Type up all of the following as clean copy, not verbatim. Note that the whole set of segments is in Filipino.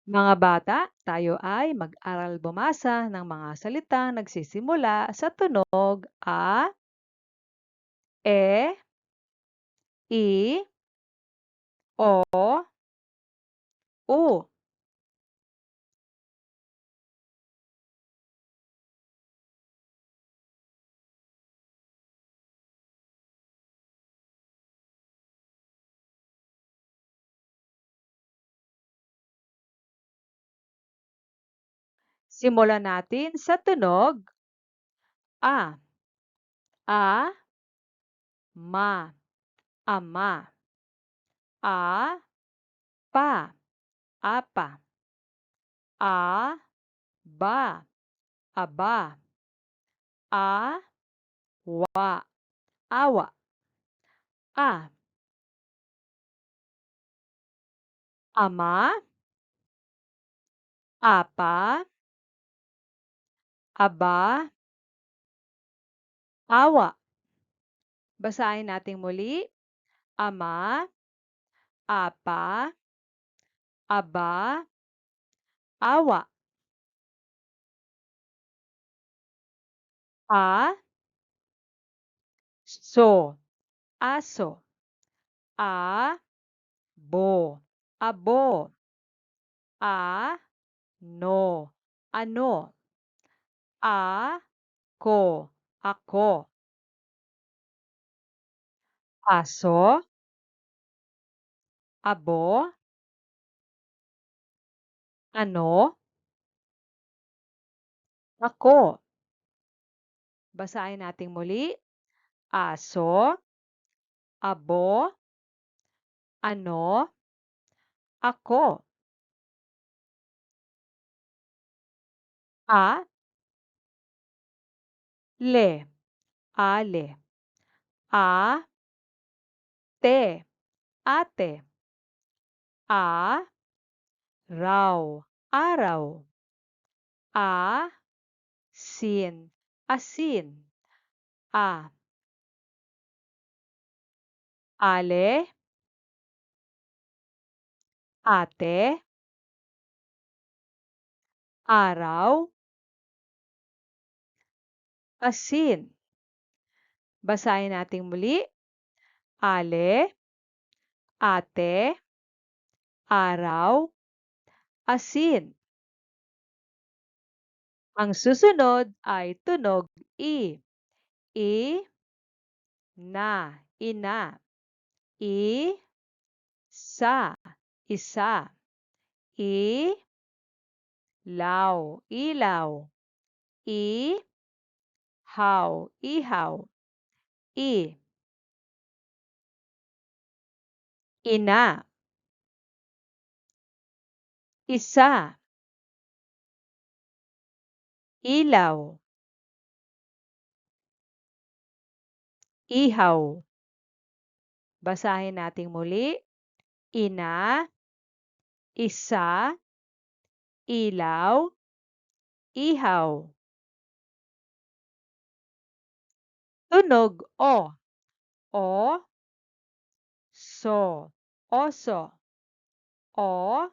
Mga bata, tayo ay mag-aral bumasa ng mga salitang nagsisimula sa tunog A, E, I, O, U. Simulan natin sa tunog A. A, ma, ama. A, pa, apa. A, ba, aba. A, wa, awa. A, ama, apa, aba, awa. Basahin natin muli. Ama, apa, aba, awa. A, so, aso. A, bo, abo. A, no, ano. A, ko, ako. Aso, abo, ano, ako. Basahin natin muli. Aso, abo, ano, ako. A, le, ale. A, te, ate. A, raw, araw. A, sin, asin. A, ale, ate, araw, asin. Basahin natin muli. Ale, ate, araw, asin. Ang susunod ay tunog I. I, na, ina. I, sa, isa. I, law, ilaw. I, haw, ihaw. I, ina. Isa, ilaw, ihaw. Basahin natin muli. Ina, isa, ilaw, ihaw. Tunog O. O, so, oso. O,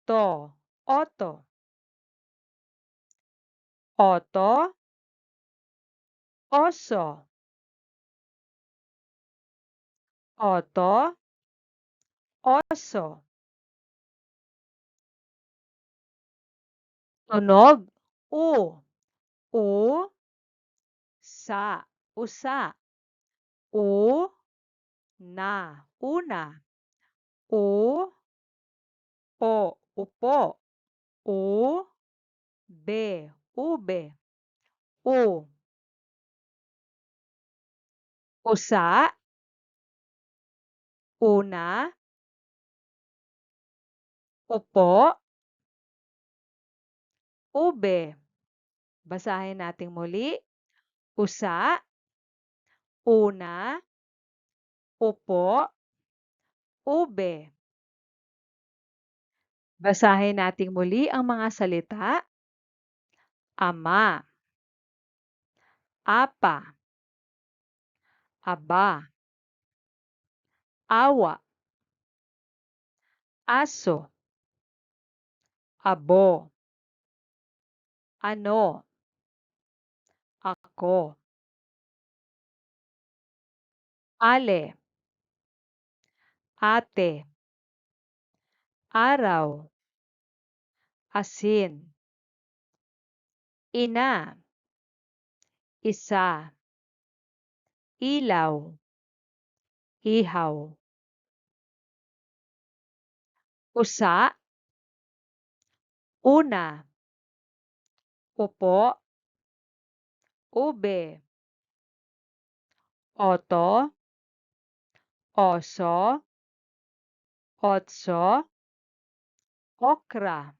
to, oto. Oto, oso. Oto, oso. Tunog U. U, sa, usa. U, na, una. U, po, upo. U, be, ube. U, usa, una, upo, ube. Basahin natin muli. Usa, una, upo, ube. Basahin natin muli ang mga salita. Ama, apa, aba, awa, aso, abo, ano, ako, ale, ate, araw, asin, ina, isa, ilaw, ihaw, usa, una, upo, ube, oto, oso, otso, okra.